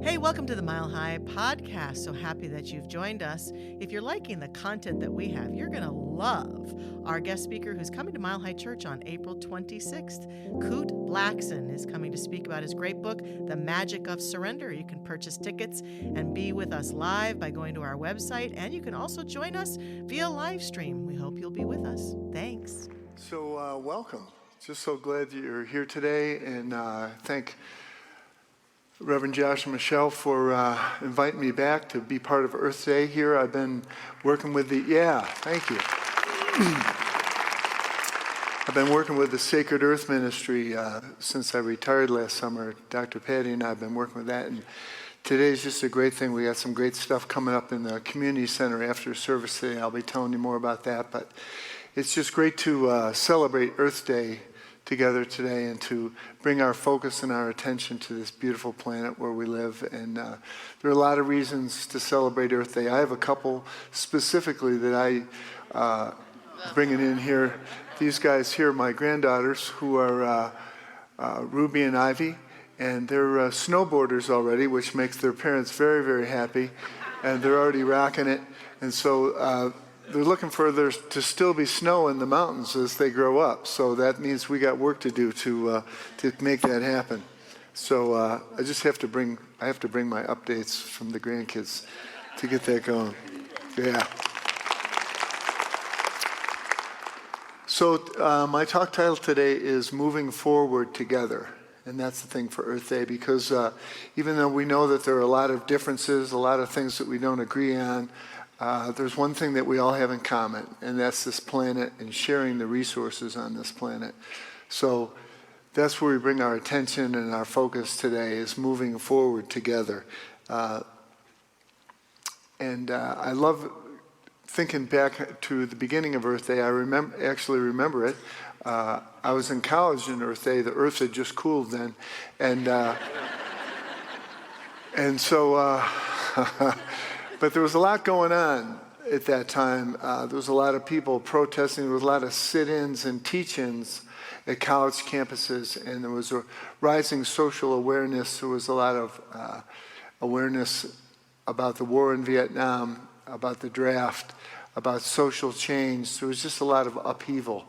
Hey, welcome to the Mile High Podcast. So happy that you've joined us. If you're liking the content that we have, you're going to love our guest speaker who's coming to Mile High Church on April 26th. Coot Blackson is coming to speak about his great book, The Magic of Surrender. You can purchase tickets and be with us live by going to our website, and you can also join us via live stream. We hope you'll be with us. Thanks. So welcome. Just so glad that you're here today, and thank Reverend Josh and Michelle for inviting me back to be part of Earth Day here. I've been working with thank you. I've been working with the Sacred Earth Ministry since I retired last summer. Dr. Patty and I have been working with that, and today's just a great thing. We got some great stuff coming up in the community center after service today. I'll be telling you more about that, but it's just great to celebrate Earth Day together today and to bring our focus and our attention to this beautiful planet where we live. And there are a lot of reasons to celebrate Earth Day. I have a couple specifically that I bringing in here. These guys here, my granddaughters, who are Ruby and Ivy, and they're snowboarders already, which makes their parents very, very happy, and they're already rocking it. And so they're looking for there to still be snow in the mountains as they grow up. So that means we got work to do to make that happen. So I just have to bring my updates from the grandkids to get that going. Yeah. So my talk title today is Moving Forward Together. And that's the thing for Earth Day, because even though we know that there are a lot of differences, a lot of things that we don't agree on, there's one thing that we all have in common, and that's this planet and sharing the resources on this planet. So that's where we bring our attention and our focus today, is moving forward together. And I love thinking back to the beginning of Earth Day. I remember it. I was in college in Earth Day. The Earth had just cooled then, and so. But there was a lot going on at that time. There was a lot of people protesting. There was a lot of sit-ins and teach-ins at college campuses, and there was a rising social awareness. There was a lot of awareness about the war in Vietnam, about the draft, about social change. There was just a lot of upheaval.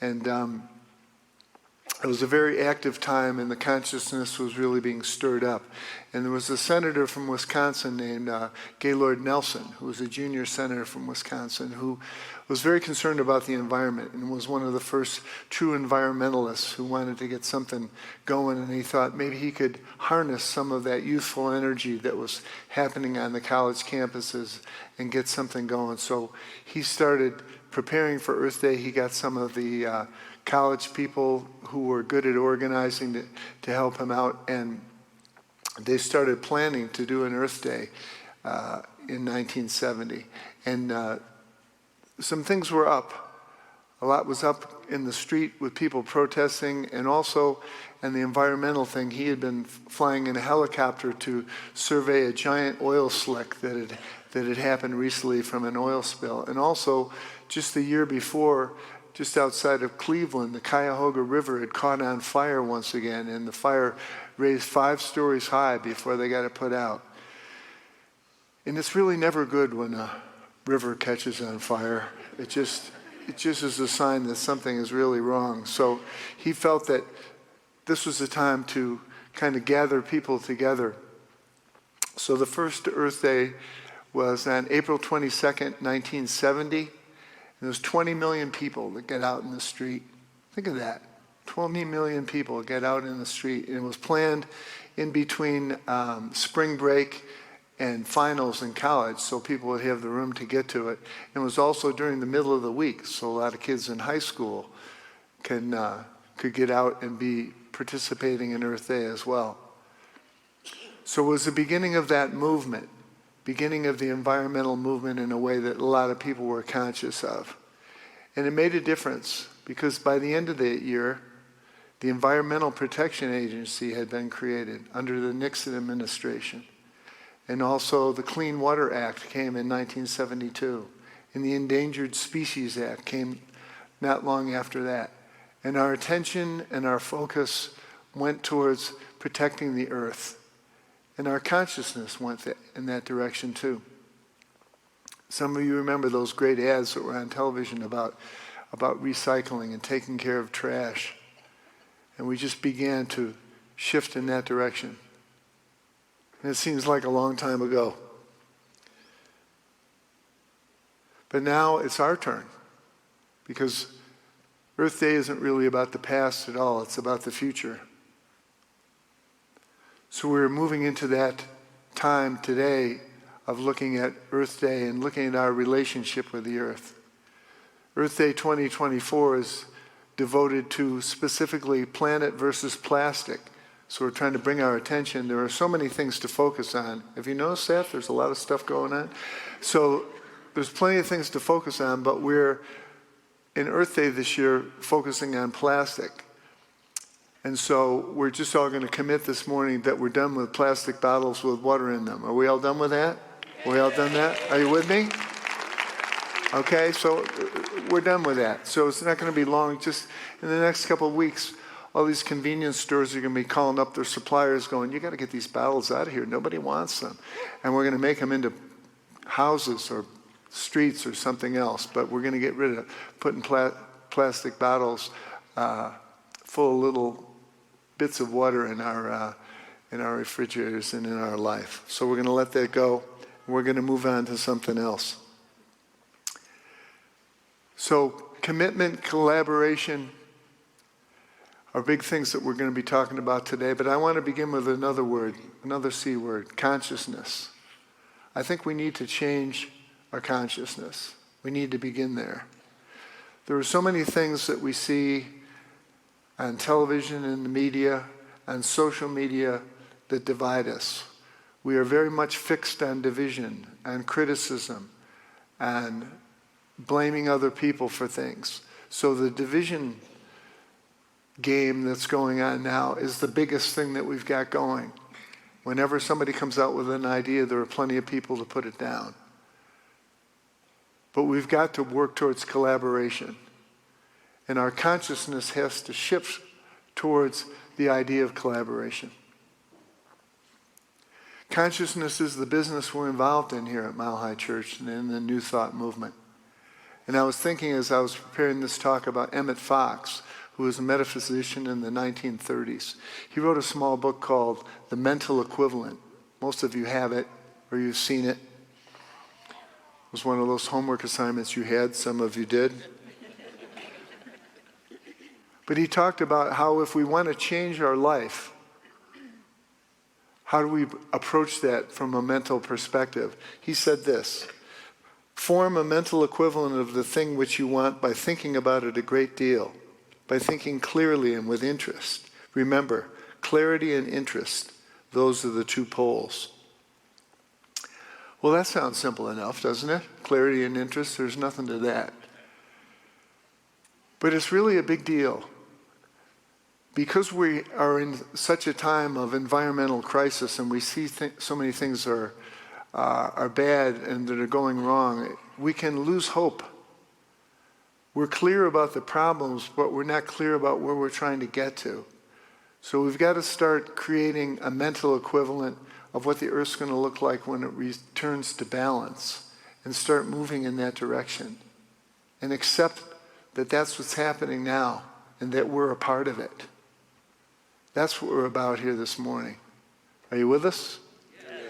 And it was a very active time, and the consciousness was really being stirred up. And there was a senator from Wisconsin named Gaylord Nelson, who was a junior senator from Wisconsin, who was very concerned about the environment and was one of the first true environmentalists who wanted to get something going. And he thought maybe he could harness some of that youthful energy that was happening on the college campuses and get something going. So he started preparing for Earth Day. He got some of the college people who were good at organizing to help him out, and they started planning to do an Earth Day in 1970. And some things were up. A lot was up in the street with people protesting, and also, and the environmental thing, he had been flying in a helicopter to survey a giant oil slick that had happened recently from an oil spill. And also, just the year before, just outside of Cleveland, the Cuyahoga River had caught on fire once again, and the fire raised 5 stories high before they got it put out. And it's really never good when a river catches on fire. It just is a sign that something is really wrong. So he felt that this was the time to kind of gather people together. So the first Earth Day was on April 22nd, 1970. There was 20 million people that get out in the street. Think of that. 20 million people get out in the street. And it was planned in between spring break and finals in college, so people would have the room to get to it. And it was also during the middle of the week, so a lot of kids in high school could get out and be participating in Earth Day as well. So it was the beginning of that movement, beginning of the environmental movement in a way that a lot of people were conscious of. And it made a difference, because by the end of that year, the Environmental Protection Agency had been created under the Nixon administration. And also the Clean Water Act came in 1972. And the Endangered Species Act came not long after that. And our attention and our focus went towards protecting the earth And our consciousness went in that direction too. Some of you remember those great ads that were on television about recycling and taking care of trash. And we just began to shift in that direction. And it seems like a long time ago. But now it's our turn, because Earth Day isn't really about the past at all. It's about the future. So we're moving into that time today of looking at Earth Day and looking at our relationship with the earth. Earth Day 2024 is devoted to specifically planet versus plastic. So we're trying to bring our attention. There are so many things to focus on. Have you noticed that? There's a lot of stuff going on. So there's plenty of things to focus on, but we're, in Earth Day this year, focusing on plastic. And so we're just all going to commit this morning that we're done with plastic bottles with water in them. Are we all done with that? Are we all done that? Are you with me? Okay, so we're done with that. So it's not going to be long. Just in the next couple of weeks, all these convenience stores are going to be calling up their suppliers going, you got to get these bottles out of here. Nobody wants them. And we're going to make them into houses or streets or something else. But we're going to get rid of putting plastic bottles full of little bits of water in our refrigerators and in our life. So we're going to let that go. We're going to move on to something else. So commitment, collaboration are big things that we're going to be talking about today. But I want to begin with another word, another C word, consciousness. I think we need to change our consciousness. We need to begin there. There are so many things that we see on television, in the media, on social media that divide us. We are very much fixed on division, on criticism, and blaming other people for things. So the division game that's going on now is the biggest thing that we've got going. Whenever somebody comes out with an idea, there are plenty of people to put it down. But we've got to work towards collaboration. And our consciousness has to shift towards the idea of collaboration. Consciousness is the business we're involved in here at Mile High Church and in the New Thought movement. And I was thinking as I was preparing this talk about Emmett Fox, who was a metaphysician in the 1930s. He wrote a small book called The Mental Equivalent. Most of you have it, or you've seen it. It was one of those homework assignments you had. Some of you did. But he talked about how if we want to change our life, how do we approach that from a mental perspective? He said this: form a mental equivalent of the thing which you want by thinking about it a great deal, by thinking clearly and with interest. Remember, clarity and interest, those are the two poles. Well, that sounds simple enough, doesn't it? Clarity and interest, there's nothing to that. But it's really a big deal. Because we are in such a time of environmental crisis and we see so many things are bad and that are going wrong, we can lose hope. We're clear about the problems, but we're not clear about where we're trying to get to. So we've got to start creating a mental equivalent of what the earth's going to look like when it returns to balance, and start moving in that direction. And accept that that's what's happening now and that we're a part of it. That's what we're about here this morning. Are you with us? Yes.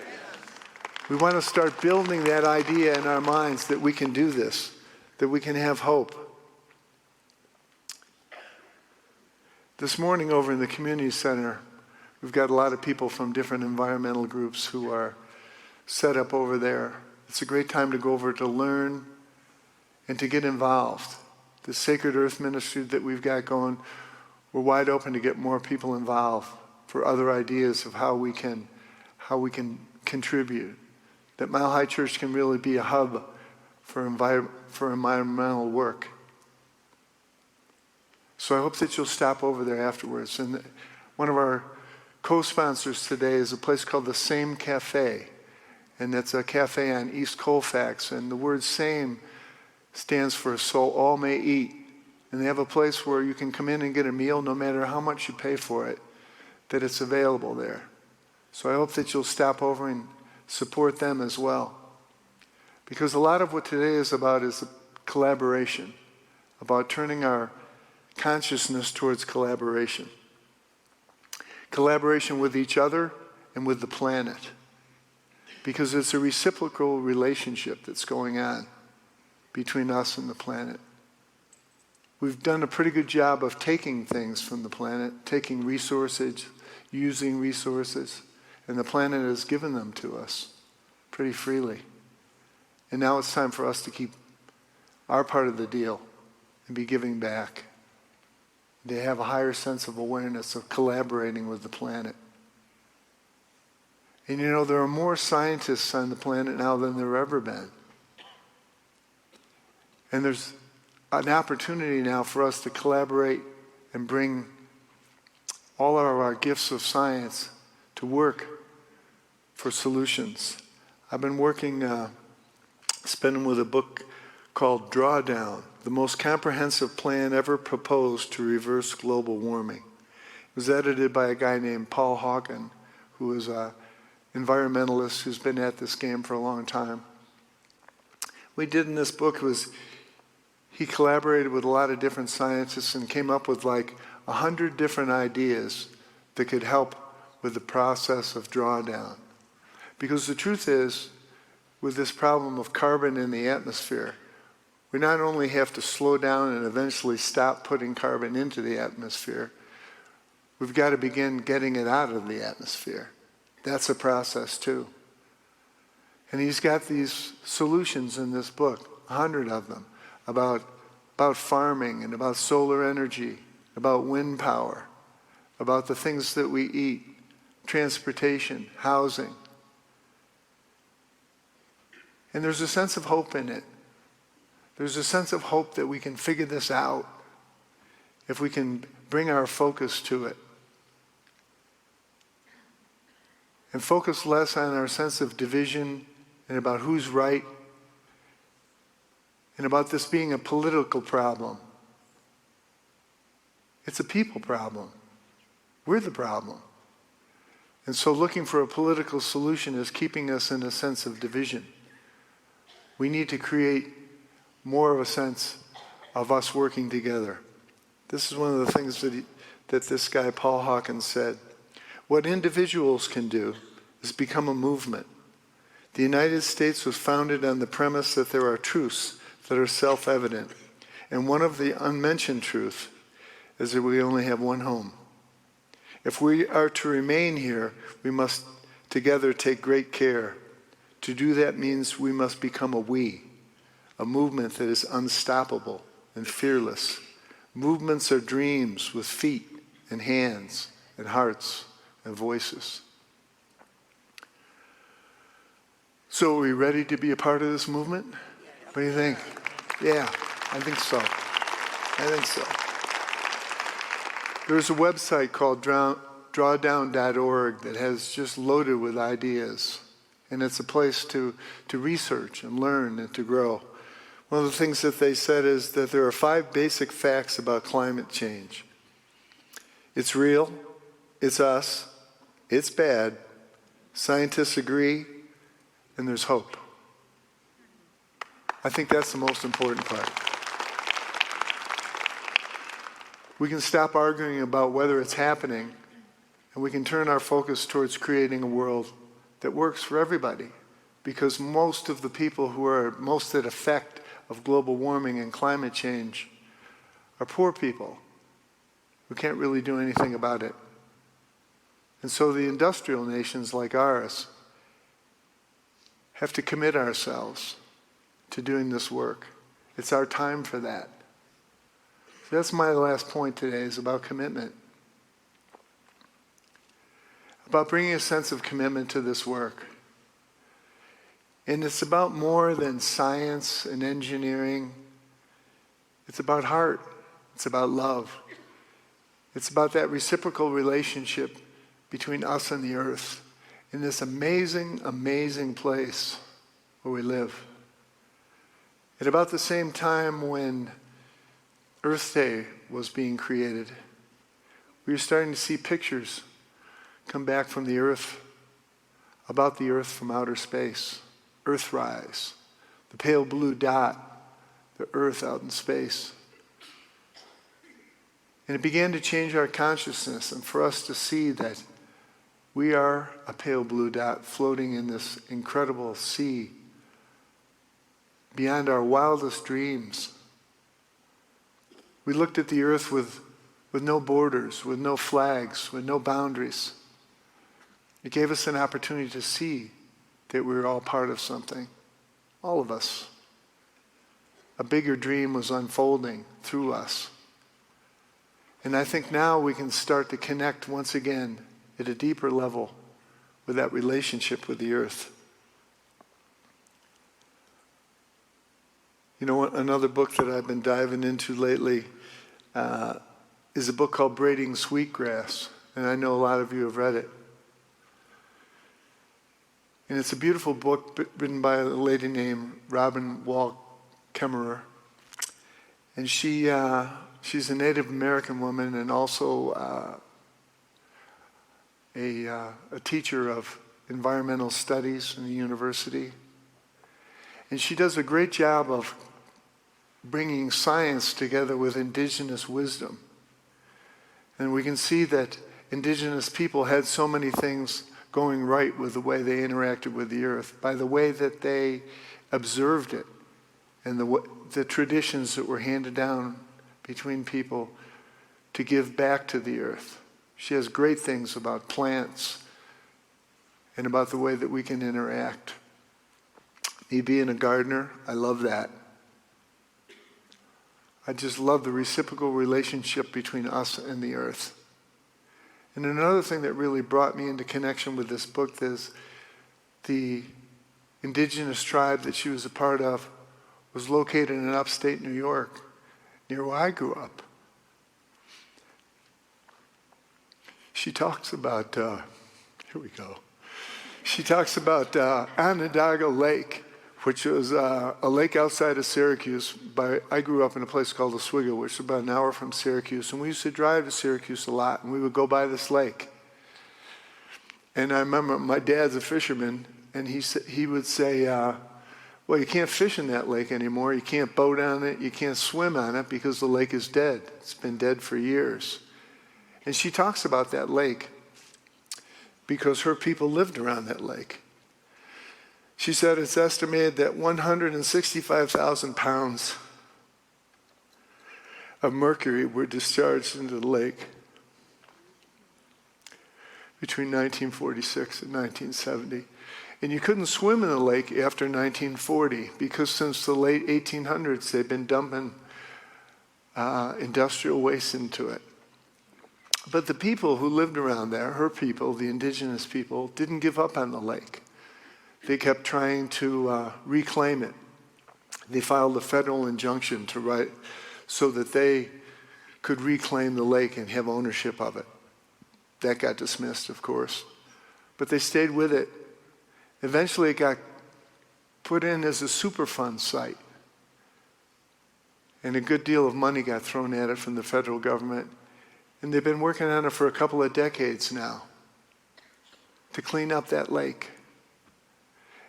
We want to start building that idea in our minds that we can do this, that we can have hope. This morning over in the community center, we've got a lot of people from different environmental groups who are set up over there. It's a great time to go over to learn and to get involved. The Sacred Earth Ministry that we've got going, we're wide open to get more people involved for other ideas of how we can contribute. That Mile High Church can really be a hub for environmental work. So I hope that you'll stop over there afterwards. And one of our co-sponsors today is a place called the Same Cafe. And that's a cafe on East Colfax. And the word same stands for so all may eat. And they have a place where you can come in and get a meal no matter how much you pay for it, that it's available there. So I hope that you'll stop over and support them as well. Because a lot of what today is about is collaboration, about turning our consciousness towards collaboration. Collaboration with each other and with the planet. Because it's a reciprocal relationship that's going on between us and the planet. We've done a pretty good job of taking things from the planet, taking resources, using resources, and the planet has given them to us pretty freely. And now it's time for us to keep our part of the deal and be giving back. They have a higher sense of awareness of collaborating with the planet. And you know, there are more scientists on the planet now than there have ever been. And there's an opportunity now for us to collaborate and bring all of our gifts of science to work for solutions. I've been spending with a book called Drawdown, the most comprehensive plan ever proposed to reverse global warming. It was edited by a guy named Paul Hawken, who is an environmentalist who's been at this game for a long time. What he did in this book was he collaborated with a lot of different scientists and came up with like 100 different ideas that could help with the process of drawdown. Because the truth is, with this problem of carbon in the atmosphere, we not only have to slow down and eventually stop putting carbon into the atmosphere, we've got to begin getting it out of the atmosphere. That's a process too. And he's got these solutions in this book, 100 of them, about farming and about solar energy, about wind power, about the things that we eat, transportation, housing. And there's a sense of hope in it. There's a sense of hope that we can figure this out if we can bring our focus to it. And focus less on our sense of division and about who's right and about this being a political problem. It's a people problem. We're the problem. And so looking for a political solution is keeping us in a sense of division. We need to create more of a sense of us working together. This is one of the things that this guy Paul Hawken said. What individuals can do is become a movement. The United States was founded on the premise that there are truths that are self-evident. And one of the unmentioned truths is that we only have one home. If we are to remain here, we must together take great care. To do that means we must become a movement that is unstoppable and fearless. Movements are dreams with feet and hands and hearts and voices. So are we ready to be a part of this movement? What do you think? Yeah, I think so. There's a website called drawdown.org that has just loaded with ideas. And it's a place to research and learn and to grow. One of the things that they said is that there are 5 basic facts about climate change. It's real, it's us, it's bad, scientists agree, and there's hope. I think that's the most important part. We can stop arguing about whether it's happening, and we can turn our focus towards creating a world that works for everybody, because most of the people who are most at effect of global warming and climate change are poor people who can't really do anything about it. And so the industrial nations like ours have to commit ourselves to doing this work. It's our time for that. So that's my last point today, is about commitment. About bringing a sense of commitment to this work. And it's about more than science and engineering. It's about heart. It's about love. It's about that reciprocal relationship between us and the earth in this amazing, amazing place where we live. At about the same time when Earth Day was being created, we were starting to see pictures come back from the Earth about the earth from outer space, Earthrise, the pale blue dot, the earth out in space. And it began to change our consciousness and for us to see that we are a pale blue dot floating in this incredible sea beyond our wildest dreams. We looked at the earth with no borders, with no flags, with no boundaries. It gave us an opportunity to see that we were all part of something, all of us. A bigger dream was unfolding through us. And I think now we can start to connect once again at a deeper level with that relationship with the earth. You know what? Another book that I've been diving into lately is a book called Braiding Sweetgrass, and I know a lot of you have read it. And it's a beautiful book written by a lady named Robin Wall Kimmerer. And she's a Native American woman and also a teacher of environmental studies in the university. And she does a great job of bringing science together with indigenous wisdom. And we can see that indigenous people had so many things going right with the way they interacted with the earth, by the way that they observed it, and the traditions that were handed down between people to give back to the earth. She has great things about plants and about the way that we can interact. Me being a gardener, I love that. I just love the reciprocal relationship between us and the earth. And another thing that really brought me into connection with this book is the indigenous tribe that she was a part of was located in upstate New York, near where I grew up. She talks about, here we go. She talks about Onondaga Lake, which was a lake outside of Syracuse. I grew up in a place called Oswego, which is about an hour from Syracuse. And we used to drive to Syracuse a lot, and we would go by this lake. And I remember my dad's a fisherman, and he would say, well, you can't fish in that lake anymore. You can't boat on it. You can't swim on it because the lake is dead. It's been dead for years. And she talks about that lake because her people lived around that lake. She said it's estimated that 165,000 pounds of mercury were discharged into the lake between 1946 and 1970. And you couldn't swim in the lake after 1940 because since the late 1800s, they'd been dumping industrial waste into it. But the people who lived around there, her people, the indigenous people, didn't give up on the lake. They kept trying to reclaim it. They filed a federal injunction so that they could reclaim the lake and have ownership of it. That got dismissed, of course. But they stayed with it. Eventually it got put in as a Superfund site. And a good deal of money got thrown at it from the federal government. And they've been working on it for a couple of decades now to clean up that lake.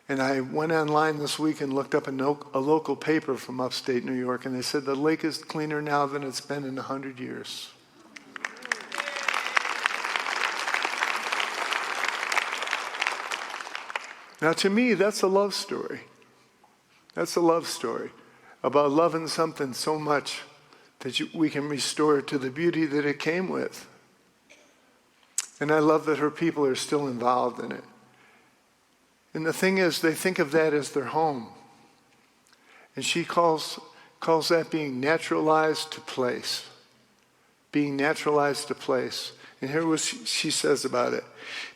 And I went online this week and looked up a local paper from upstate New York, and they said the lake is cleaner now than it's been in 100 years. Now, to me, that's a love story. That's a love story about loving something so much that we can restore it to the beauty that it came with. And I love that her people are still involved in it. And the thing is, they think of that as their home. And she calls that being naturalized to place. Being naturalized to place. And here what she says about it.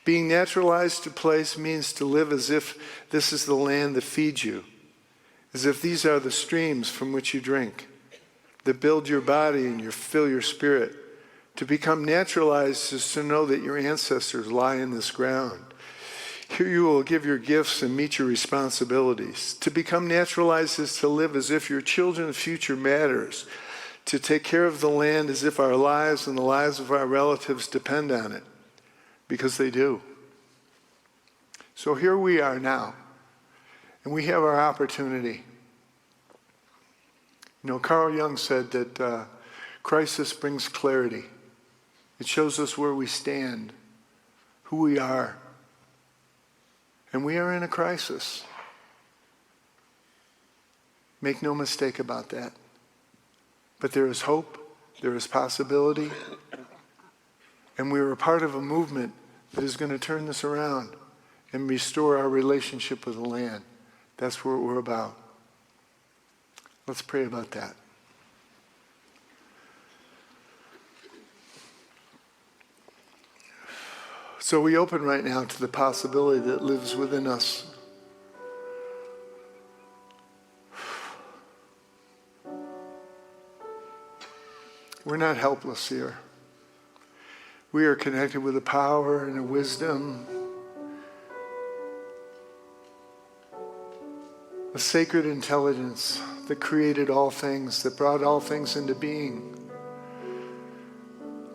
Being naturalized to place means to live as if this is the land that feeds you. As if these are the streams from which you drink, that build your body and fill your spirit. To become naturalized is to know that your ancestors lie in this ground. Here you will give your gifts and meet your responsibilities. To become naturalized is to live as if your children's future matters. To take care of the land as if our lives and the lives of our relatives depend on it. Because they do. So here we are now, and we have our opportunity. You know, Carl Jung said that crisis brings clarity. It shows us where we stand, who we are. And we are in a crisis. Make no mistake about that. But there is hope, there is possibility, and we are a part of a movement that is going to turn this around and restore our relationship with the land. That's what we're about. Let's pray about that. So we open right now to the possibility that lives within us. We're not helpless here. We are connected with a power and a wisdom, a sacred intelligence that created all things, that brought all things into being,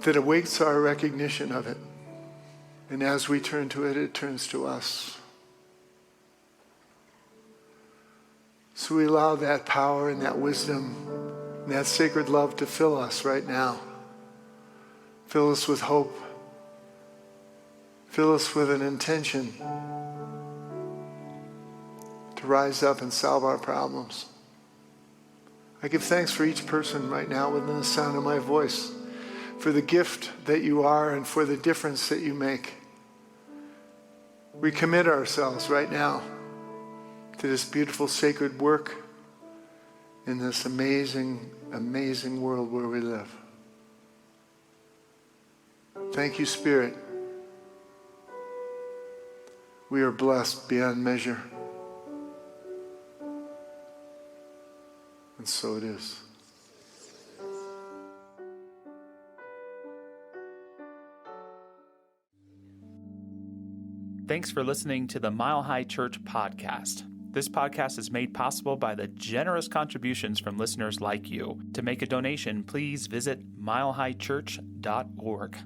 that awaits our recognition of it. And as we turn to it, it turns to us. So we allow that power and that wisdom and that sacred love to fill us right now. Fill us with hope. Fill us with an intention to rise up and solve our problems. I give thanks for each person right now within the sound of my voice, for the gift that you are and for the difference that you make. We commit ourselves right now to this beautiful sacred work in this amazing, amazing world where we live. Thank you, Spirit. We are blessed beyond measure. And so it is. Thanks for listening to the Mile High Church podcast. This podcast is made possible by the generous contributions from listeners like you. To make a donation, please visit milehighchurch.org.